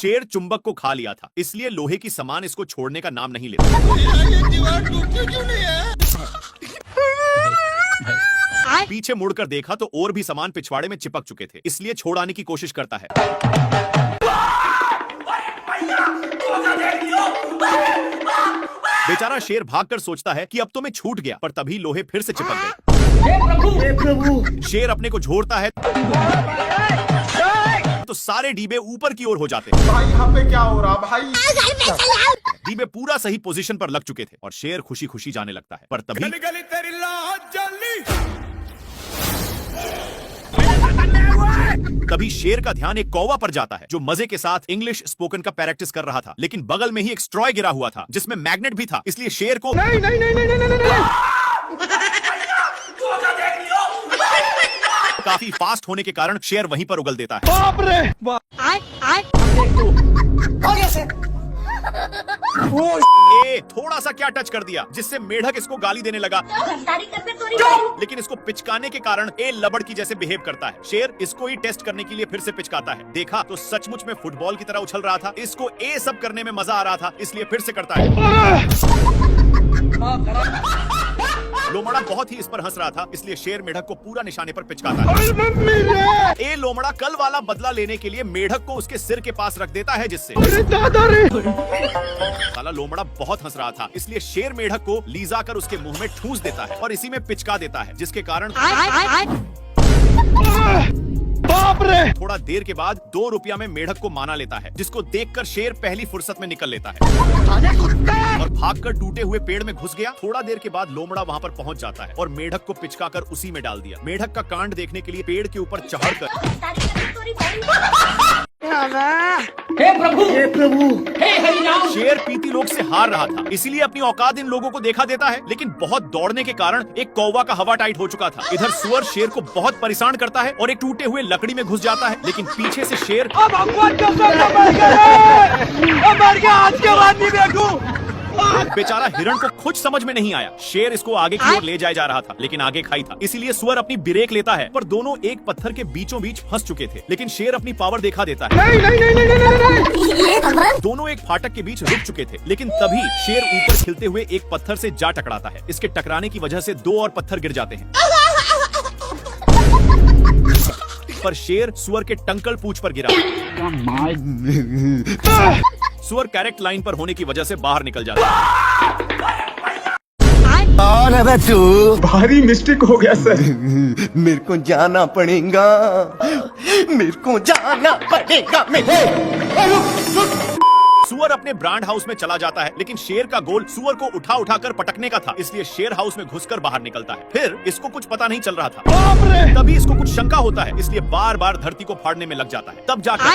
शेर चुंबक को खा लिया था, इसलिए लोहे की सामान इसको छोड़ने का नाम नहीं लेता। ये दीवार टूटती क्यों नहीं है? पीछे मुड़कर देखा तो और भी सामान पिछवाड़े में चिपक चुके थे, इसलिए छोड़ाने की कोशिश करता है। बेचारा शेर भागकर सोचता है कि अब तो मैं छूट गया, पर तभी लोहे फिर से चिपक गए। हे प्रभु! शेर अपने को झोरता है तो सारे डीबे ऊपर की ओर हो जाते हैं। भाई यहाँ पे क्या हो रहा भाई? डीबे पूरा सही पोजीशन पर लग चुके थे और शेर खुशी खुशी जाने लगता है, पर तभी शेर का ध्यान एक कौवा पर जाता है जो मजे के साथ इंग्लिश स्पोकन का प्रैक्टिस कर रहा था, लेकिन बगल में ही एक स्ट्रॉय गिरा हुआ था जिसमें मैग्नेट भी था, इसलिए शेर को काफी फास्ट होने के कारण शेर वहीं पर उगल देता है। बाप रे बाप! थोड़ा सा क्या टच कर दिया जिससे मेढक इसको गाली देने लगा, लेकिन इसको पिचकाने के कारण ए लबड़ की जैसे बिहेव करता है। शेर इसको ही टेस्ट करने के लिए फिर से पिचकाता है। देखा तो सचमुच में फुटबॉल की तरह उछल रहा था। इसको ए सब करने में मजा आ रहा था, इसलिए फिर से करता है। लोमड़ा बहुत ही इस पर हंस रहा था, इसलिए शेर मेढक को पूरा निशाने पर पिचकाता है। ए लोमड़ा कल वाला बदला लेने के लिए मेढक को उसके सिर के पास रख देता है, जिससे साला लोमड़ा बहुत हंस रहा था, इसलिए शेर मेढक को लीजा कर उसके मुंह में ठूंस देता है और इसी में पिचका देता है, जिसके कारण बाप रे! थोड़ा देर के बाद 2 रुपया में मेढक को माना लेता है, जिसको देखकर शेर पहली फुर्सत में निकल लेता है और भागकर टूटे हुए पेड़ में घुस गया। थोड़ा देर के बाद लोमड़ा वहां पर पहुंच जाता है और मेढक को पिचकाकर उसी में डाल दिया। मेढक का कांड देखने के लिए पेड़ के ऊपर चढ़कर हे प्रभु! हे प्रभु! हे हरिनाम! शेर पीती लोग से हार रहा था, इसीलिए अपनी औकात इन लोगों को देखा देता है, लेकिन बहुत दौड़ने के कारण एक कौवा का हवा टाइट हो चुका था। इधर सुअर शेर को बहुत परेशान करता है और एक टूटे हुए लकड़ी में घुस जाता है, लेकिन पीछे से शेर आज के बाद नहीं बैठू। बेचारा हिरण को कुछ समझ में नहीं आया। शेर इसको आगे की ओर ले जाया जा रहा था, लेकिन आगे खाई था, इसीलिए सुअर अपनी ब्रेक लेता है, पर दोनों एक पत्थर के बीचों बीच फंस चुके थे। लेकिन शेर अपनी पावर दिखा देता है। नहीं। दोनों एक फाटक के बीच रुक चुके थे, लेकिन तभी शेर ऊपर खिलते हुए एक पत्थर से जा टकराता है। इसके टकराने की वजह से 2 और पत्थर गिर जाते हैं, पर शेर सुअर के टंकल पूंछ पर गिरा। सुअर करेक्ट लाइन पर होने की वजह से बाहर निकल जाता है। कौन है तू? भारी मिस्टेक हो गया सर। मेरे को जाना पड़ेगा, मेरे को जाना पड़ेगा। सुअर अपने ब्रांड हाउस में चला जाता है, लेकिन शेर का गोल सुअर को उठा उठाकर पटकने का था, इसलिए शेर हाउस में घुसकर बाहर निकलता है। फिर इसको कुछ पता नहीं चल रहा था, बाप रे! तभी इसको कुछ शंका होता है, इसलिए बार बार धरती को फाड़ने में लग जाता है। तब जाकर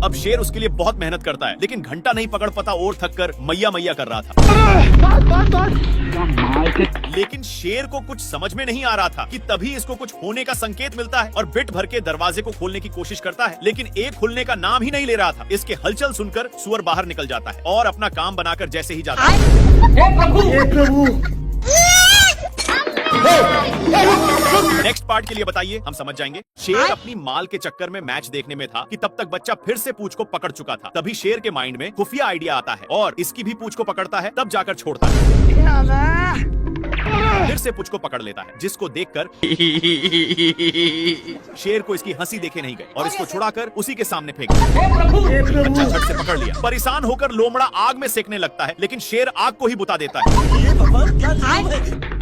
अब शेर उसके लिए बहुत मेहनत करता है, लेकिन घंटा नहीं पकड़ पाता और थककर मैया मैया कर रहा था। लेकिन शेर को कुछ समझ में नहीं आ रहा था कि तभी इसको कुछ होने का संकेत मिलता है और बिट भर के दरवाजे को खोलने की कोशिश करता है, लेकिन एक खुलने का नाम ही नहीं ले रहा था। इसके हलचल सुनकर सुअर बाहर निकल जाता है और अपना काम बनाकर जैसे ही जाता है, हे प्रभु! हे प्रभु! नेक्स्ट पार्ट के लिए बताइए, हम समझ जाएंगे। शेर अपनी माल के चक्कर में मैच देखने में था कि तब तक बच्चा फिर से पूंछ को पकड़ चुका था। तभी शेर के माइंड में खुफिया आइडिया आता है और इसकी भी पूंछ को पकड़ता है, तब जाकर छोड़ता है। फिर से पूंछ को पकड़ लेता है, जिसको देखकर शेर को इसकी हंसी देखे नहीं गई और इसको छुड़ाकर उसी के सामने फेंक दिया। बच्चा झट से पकड़ लिया। परेशान होकर लोमड़ा आग में सेकने लगता है, लेकिन शेर आग को ही बुता देता है। ये भगवान क्या है?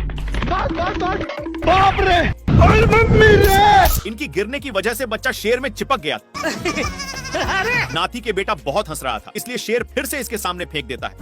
बाप रे! और मम्मी रे! इनकी गिरने की वजह से बच्चा शेर में चिपक गया। नाथी के बेटा बहुत हंस रहा था, इसलिए शेर फिर से इसके सामने फेंक देता है,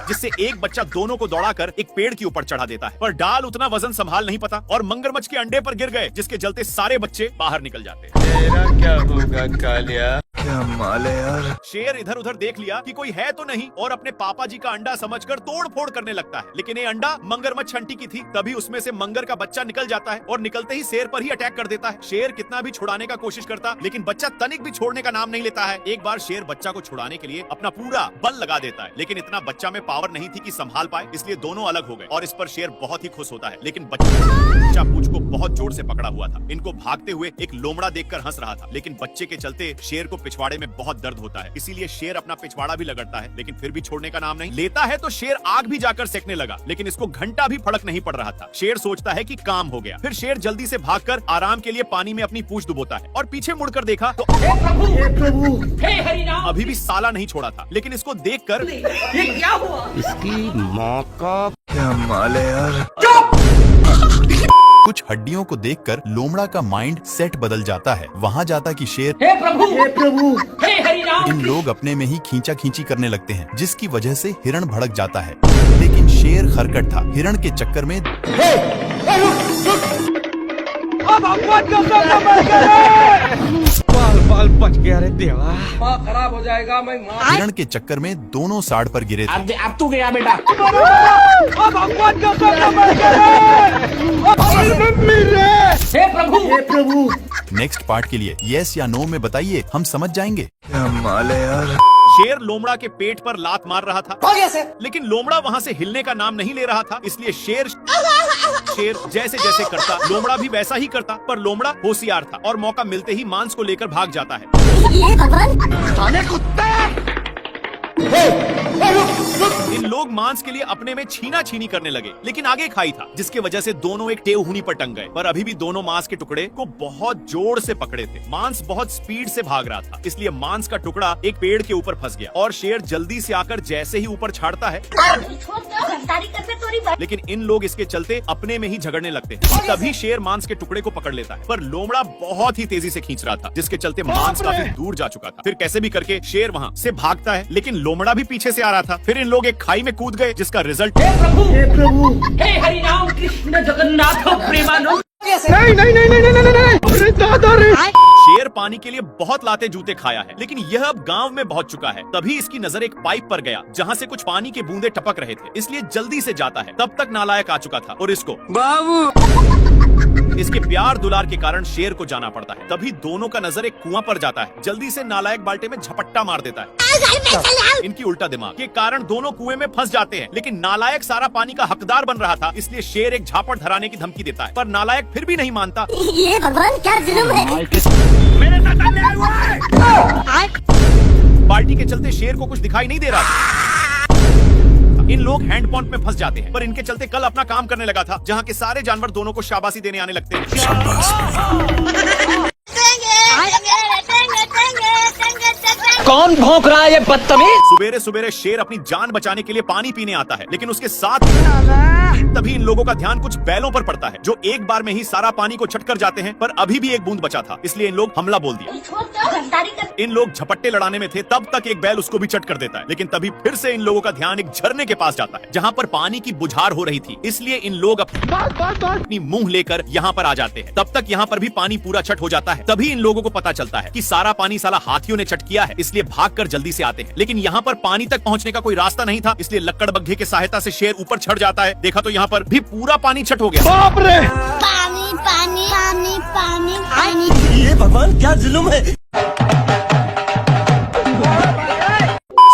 जिससे एक बच्चा दोनों को दौड़ाकर एक पेड़ के ऊपर चढ़ा देता है, पर डाल उतना वजन संभाल नहीं पाता और मगरमच्छ के अंडे पर गिर गए, जिसके चलते सारे बच्चे बाहर निकल जाते हैं। तेरा क्या होगा कालिया? क्या माल है यार। शेर इधर उधर देख लिया कि कोई है तो नहीं और अपने पापा जी का अंडा समझकर तोड़ फोड़ करने लगता है, लेकिन ये अंडा मगरमच्छ आंटी की थी। तभी उसमें से मंगर का बच्चा निकल जाता है और निकलते ही शेर पर ही अटैक कर देता है। शेर कितना भी छुड़ाने का कोशिश करता, लेकिन बच्चा तनिक भी छोड़ने का नाम नहीं लेता है। एक बार शेर बच्चा को छुड़ाने के लिए अपना पूरा बल लगा देता है, लेकिन इतना बच्चा में पावर नहीं थी कि संभाल पाए, इसलिए दोनों अलग हो गए और इस पर शेर बहुत ही खुश होता है। लेकिन बच्चा पूंछ को बहुत जोर से पकड़ा हुआ था। इनको भागते हुए एक लोमड़ा देखकर हंस रहा था, लेकिन बच्चे के चलते शेर को पिछवाड़े में बहुत दर्द होता है। इसीलिए शेर अपना पिछवाड़ा भी लगड़ता है, लेकिन फिर भी छोड़ने का नाम नहीं लेता है। तो शेर आग भी जाकर सेकने लगा, लेकिन इसको घंटा भी फर्क नहीं पड़ रहा था। शेर सोचता है कि काम हो गया। फिर शेर जल्दी से भागकर आराम के लिए पानी में अपनी पूंछ डुबोता है और पीछे मुड़कर देखा तो हे प्रभु हे हरि नाम। अभी भी साला नहीं छोड़ा था, लेकिन इसको देखकर ये क्या हुआ? इसकी माँ का क्या माल है यार। कुछ हड्डियों को देखकर लोमड़ा का माइंड सेट बदल जाता है। वहाँ जाता कि शेर हे प्रभु हे हरि नाम। इन लोग अपने में ही खींचा खींची करने लगते हैं, जिसकी वजह से हिरण भड़क जाता है। लेकिन शेर खरकट था। हिरण के चक्कर में बाल बाल बच गया रे देवा। माँ खराब हो जाएगा। मैं माँ हिरण के चक्कर में दोनों साड़ पर गिरे थे। अब तू गया बेटा। हे प्रभु नेक्स्ट पार्ट के लिए यस या नो में बताइए, हम समझ जाएंगे। क्या माल है यार। शेर लोमड़ा के पेट पर लात मार रहा था, लेकिन लोमड़ा वहाँ से हिलने का नाम नहीं ले रहा था। इसलिए शेर जैसे जैसे करता, लोमड़ा भी वैसा ही करता। पर लोमड़ा होशियार था और मौका मिलते ही मांस को लेकर भाग जाता है। ये भगवान इन लोग मांस के लिए अपने में छीना छीनी करने लगे, लेकिन आगे खाई था, जिसके वजह से दोनों एक टेवहुनी पर टंग गए। पर अभी भी दोनों मांस के टुकड़े को बहुत जोर से पकड़े थे। मांस बहुत स्पीड से भाग रहा था, इसलिए मांस का टुकड़ा एक पेड़ के ऊपर फंस गया और शेर जल्दी से आकर जैसे ही ऊपर छाड़ता है, लेकिन इन लोग इसके चलते अपने में ही झगड़ने लगते हैं। तभी शेर मांस के टुकड़े को पकड़ लेता है, पर लोमड़ा बहुत ही तेजी से खींच रहा था, जिसके चलते मांस काफी दूर जा चुका था। फिर कैसे भी करके शेर वहाँ से भागता है, लेकिन लोमड़ा भी पीछे से आ रहा था। फिर इन लोग एक खाई में कूद गए, जिसका रिजल्ट हे प्रभु हे हरि नाम कृष्ण जगन्नाथ प्रेमानंद। अरे दादा रे। शेर पानी के लिए बहुत लाते जूते खाया है, लेकिन यह अब गांव में पहुंच चुका है। तभी इसकी नजर एक पाइप पर गया, जहां से कुछ पानी के बूंदे टपक रहे थे, इसलिए जल्दी से जाता है। तब तक नालायक आ चुका था और इसको इसके प्यार दुलार के कारण शेर को जाना पड़ता है। तभी दोनों का नजर एक कुआं पर जाता है। जल्दी से नालायक बाल्टे में झपट्टा मार देता है। इनकी उल्टा दिमाग के कारण दोनों कुएं में फंस जाते हैं, लेकिन नालायक सारा पानी का हकदार बन रहा था, इसलिए शेर एक झापड़ धराने की धमकी देता है। पर नालायक फिर भी नहीं मानता। ये भगवान क्या जुल्म है। मेरे साथ अन्याय हुआ है। बाल्टी के चलते शेर को कुछ दिखाई नहीं दे रहा था। इन लोग हैंड पंप में फंस जाते हैं, पर इनके चलते कल अपना काम करने लगा था, जहाँ के सारे जानवर दोनों को शाबाशी देने आने लगते हैं। कौन भौंक रहा है ये बदतमीज? सुबेरे सुबेरे शेर अपनी जान बचाने के लिए पानी पीने आता है, लेकिन उसके साथ तभी इन लोगों का ध्यान कुछ बैलों पर पड़ता है, जो एक बार में ही सारा पानी को छट कर जाते हैं। पर अभी भी एक बूंद बचा था, इसलिए इन लोग हमला बोल दिया। इन लोग झपट्टे लड़ाने में थे, तब तक एक बैल उसको भी चट कर देता है, लेकिन तभी फिर से इन लोगों का ध्यान एक झरने के पास जाता है, जहाँ पर पानी की बुझार हो रही थी। इसलिए इन लोग अपनी मुंह लेकर यहाँ पर आ जाते हैं। तब तक यहाँ पर भी पानी पूरा छट हो जाता है। तभी इन लोगों को पता चलता है कि सारा पानी साला हाथियों ने चट किया है, इसलिए भागकर जल्दी से आते हैं। लेकिन यहाँ पर पानी तक पहुँचने का कोई रास्ता नहीं था, इसलिए लक्कड़ बग्घे की सहायता से शेर ऊपर चढ़ जाता है। देखा तो यहाँ पर भी पूरा पानी छट हो गया। बाप रे। पानी पानी पानी पानी पानी। ये भगवान क्या जुल्म है।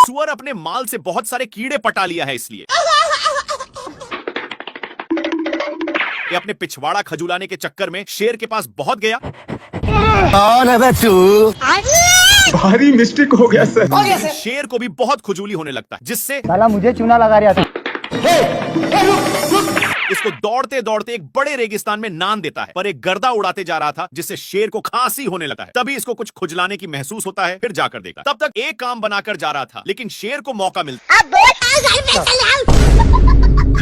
सुअर अपने माल से बहुत सारे कीड़े पटा लिया है, इसलिए ये अपने पिछवाड़ा खजुलाने के चक्कर में शेर के पास बहुत गया। कौन है बे तू? भारी मिस्टेक हो गया सर। शेर को भी बहुत खुजली होने लगता है, जिससे साला मुझे चूना लगा रहा था। इसको दौड़ते दौड़ते एक बड़े रेगिस्तान में नान देता है, पर एक गर्दा उड़ाते जा रहा था, जिससे शेर को खांसी होने लगा है। तभी इसको कुछ खुजलाने की महसूस होता है, फिर जाकर देखा। तब तक एक काम बनाकर जा रहा था, लेकिन शेर को मौका मिलता।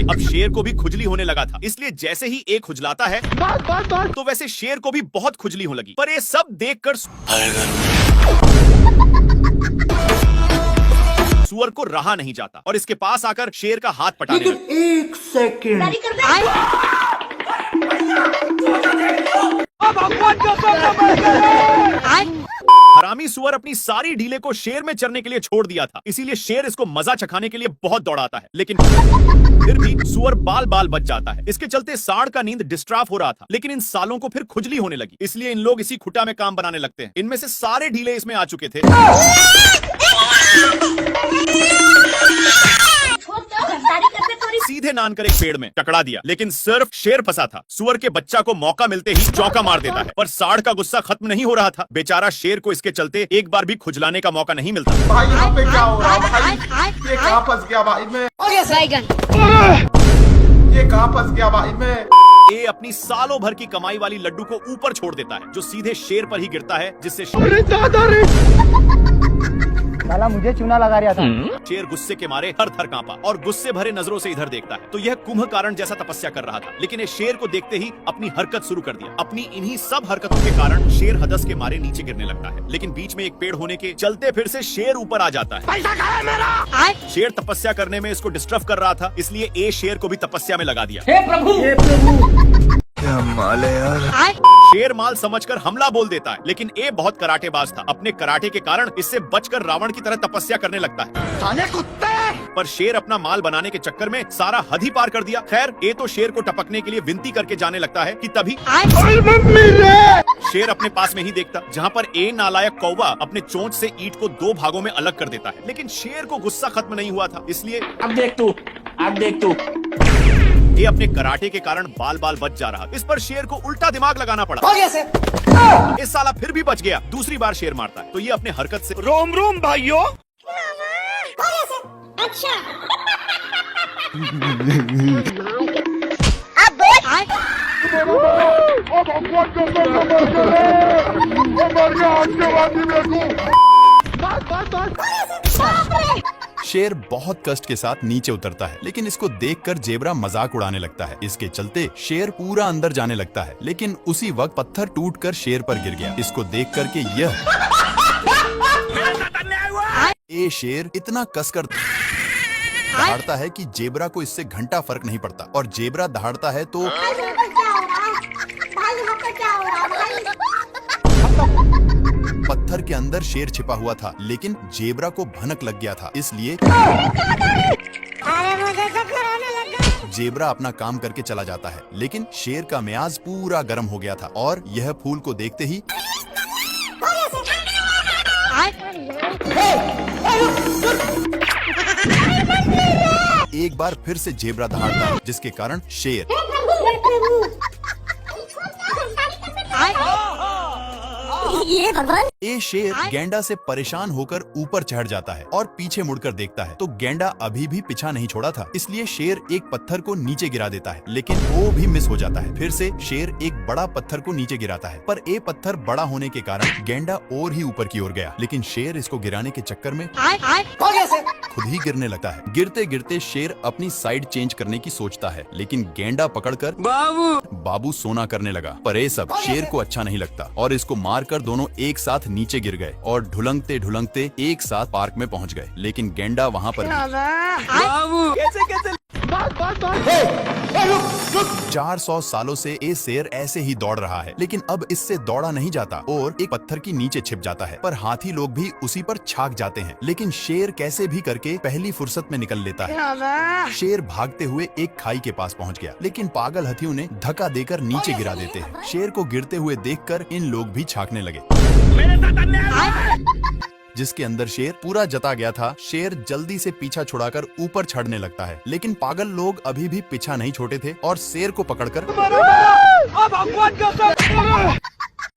अब शेर को भी खुजली होने लगा था, इसलिए जैसे ही एक खुजलाता है तो वैसे शेर को भी बहुत खुजली होने लगी। पर ये सब देखकर सुअर को रहा नहीं जाता और इसके पास आकर शेर का हाथ पटाने लगा। एक सेकंड। हरामी हरामी सुअर अपनी सारी ढीले को शेर में चरने के लिए छोड़ दिया था, इसीलिए शेर इसको मजा चखाने के लिए बहुत दौड़ाता है, लेकिन फिर भी सुअर बाल बाल बच जाता है। इसके चलते सांड का नींद डिस्ट्राफ हो रहा था, लेकिन इन सालों को फिर खुजली होने लगी, इसलिए इन लोग इसी खुटा में काम बनाने लगते हैं। इनमें से सारे ढीले इसमें आ चुके थे। सीधे नान कर एक पेड़ में टकरा दिया, लेकिन सिर्फ शेर फंसा था। सुअर के बच्चा को मौका मिलते ही चौका मार देता है, पर सांड का गुस्सा खत्म नहीं हो रहा था। बेचारा शेर को इसके चलते एक बार भी खुजलाने का मौका नहीं मिलता। भाई यहाँ पे क्या हो रहा है भाई? ये कहाँ फंस गया भाई मैं? ये कहाँ फंस गया भाई मैं? ये अपनी सालों भर की कमाई वाली लड्डू को ऊपर छोड़ देता है, जो सीधे शेर पर ही गिरता है, जिससे साला मुझे चूना लगा रहा था। शेर गुस्से के मारे थर थर कांपा और गुस्से भरे नजरों से इधर देखता है, तो यह कुंभकर्ण जैसा तपस्या कर रहा था, लेकिन ये शेर को देखते ही अपनी हरकत शुरू कर दिया। अपनी इन्हीं सब हरकतों के कारण शेर हदस के मारे नीचे गिरने लगता है, लेकिन बीच में एक पेड़ होने के चलते फिर से शेर ऊपर आ जाता है। पैसा कहाँ है मेरा? शेर तपस्या करने में इसको डिस्टर्ब कर रहा था, इसलिए ए शेर को भी तपस्या में लगा दिया। हे प्रभु क्या माल है यार? शेर माल समझकर हमला बोल देता है, लेकिन ए बहुत कराटेबाज था। अपने कराटे के कारण इससे बचकर रावण की तरह तपस्या करने लगता है। साले कुत्ते! पर शेर अपना माल बनाने के चक्कर में सारा हद ही पार कर दिया। खैर, ए तो शेर को टपकने के लिए विनती करके जाने लगता है कि तभी शेर अपने पास में ही देखता, जहाँ पर ए नालायक कौवा अपने चोंच से ईंट को 2 भागों में अलग कर देता है। लेकिन शेर को गुस्सा खत्म नहीं हुआ था, इसलिए अब देख तू ये अपने कराटे के कारण बाल बाल बच जा रहा। इस पर शेर को उल्टा दिमाग लगाना पड़ा। इस साला फिर भी बच गया। दूसरी बार शेर मारता है, तो ये अपने हरकत से रोम रोम भाइयों। अच्छा शेर बहुत कष्ट के साथ नीचे उतरता है, लेकिन इसको देखकर जेब्रा मजाक उड़ाने लगता है। इसके चलते शेर पूरा अंदर जाने लगता है, लेकिन उसी वक्त पत्थर टूटकर शेर पर गिर गया। इसको देख करके ये शेर इतना कसकर दहाड़ता है कि जेब्रा को इससे घंटा फर्क नहीं पड़ता, और जेब्रा दहाड़ता है तो पत्थर के अंदर शेर छिपा हुआ था, लेकिन जेब्रा को भनक लग गया था, इसलिए जेब्रा अपना काम करके चला जाता है। लेकिन शेर का मियाज पूरा गर्म हो गया था, और यह फूल को देखते ही एक बार फिर से जेब्रा दहाड़ता है, जिसके कारण शेर ये भगवान। ये शेर गेंडा से परेशान होकर ऊपर चढ़ जाता है और पीछे मुड़कर देखता है, तो गेंडा अभी भी पीछा नहीं छोड़ा था, इसलिए शेर एक पत्थर को नीचे गिरा देता है, लेकिन वो भी मिस हो जाता है। फिर से शेर एक बड़ा पत्थर को नीचे गिराता है, पर ये पत्थर बड़ा होने के कारण गेंडा और ही ऊपर की ओर गया, लेकिन शेर इसको गिराने के चक्कर में खुद ही गिरने लगता है। गिरते गिरते शेर अपनी साइड चेंज करने की सोचता है, लेकिन गेंडा पकड़कर बाबू सोना करने लगा। पर ये सब शेर को अच्छा नहीं लगता, और इसको मारकर दोनों एक साथ नीचे गिर गए और ढुलंगते ढुलंगते एक साथ पार्क में पहुंच गए। लेकिन गेंडा वहां पर 400 सालों से ये शेर ऐसे ही दौड़ रहा है, लेकिन अब इससे दौड़ा नहीं जाता और एक पत्थर की नीचे छिप जाता है। पर हाथी लोग भी उसी पर छाक जाते हैं, लेकिन शेर कैसे भी करके पहली फुर्सत में निकल लेता है। शेर भागते हुए एक खाई के पास पहुंच गया, लेकिन पागल हाथियों ने धक्का देकर नीचे गिरा देते हैं। शेर को गिरते हुए देखकर इन लोग भी छाकने लगे, जिसके अंदर शेर पूरा जता गया था। शेर जल्दी से पीछा छुड़ाकर ऊपर चढ़ने लगता है, लेकिन पागल लोग अभी भी पीछा नहीं छोड़े थे और शेर को पकड़कर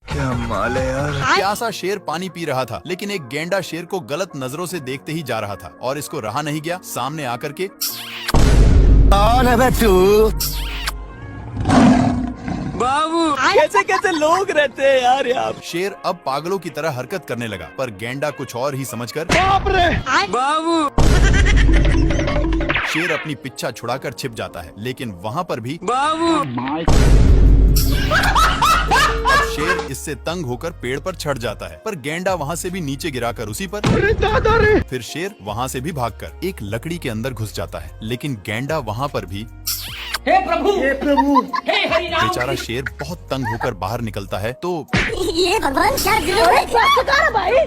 क्या माल है यार? प्यासा शेर पानी पी रहा था, लेकिन एक गेंडा शेर को गलत नजरों से देखते ही जा रहा था, और इसको रहा नहीं गया। सामने आकर के कौन है बे तू? कैसे कैसे लोग रहते हैं यार यहाँ। शेर अब पागलों की तरह हरकत करने लगा, पर गेंडा कुछ और ही समझकर शेर अपनी पिच्छा छुड़ाकर छिप जाता है, लेकिन वहाँ पर भी अब शेर इससे तंग होकर पेड़ पर चढ़ जाता है, पर गेंडा वहाँ से भी नीचे गिराकर उसी पर। फिर शेर वहाँ से भी भागकर एक लकड़ी के अंदर घुस जाता है, लेकिन गेंडा वहाँ पर भी हे प्रभु, हे हरि राम। बेचारा शेर बहुत तंग होकर बाहर निकलता है तो ये भगवान क्या भाई।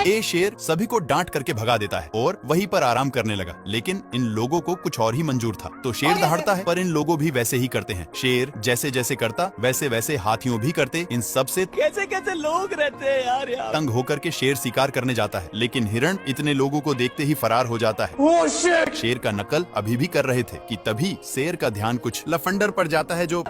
ए शेर सभी को डांट करके भगा देता है और वहीं पर आराम करने लगा। लेकिन इन लोगों को कुछ और ही मंजूर था, तो शेर दहाड़ता है, पर इन लोगों भी वैसे ही करते हैं। शेर जैसे जैसे करता वैसे वैसे हाथियों भी करते। इन सब से कैसे कैसे लोग रहते हैं यार यहाँ। तंग होकर के शेर शिकार करने जाता है, लेकिन हिरण इतने लोगों को देखते ही फरार हो जाता है। शेर का नकल अभी भी कर रहे थे कि तभी शेर का ध्यान कुछ लफंडर पर जाता है जो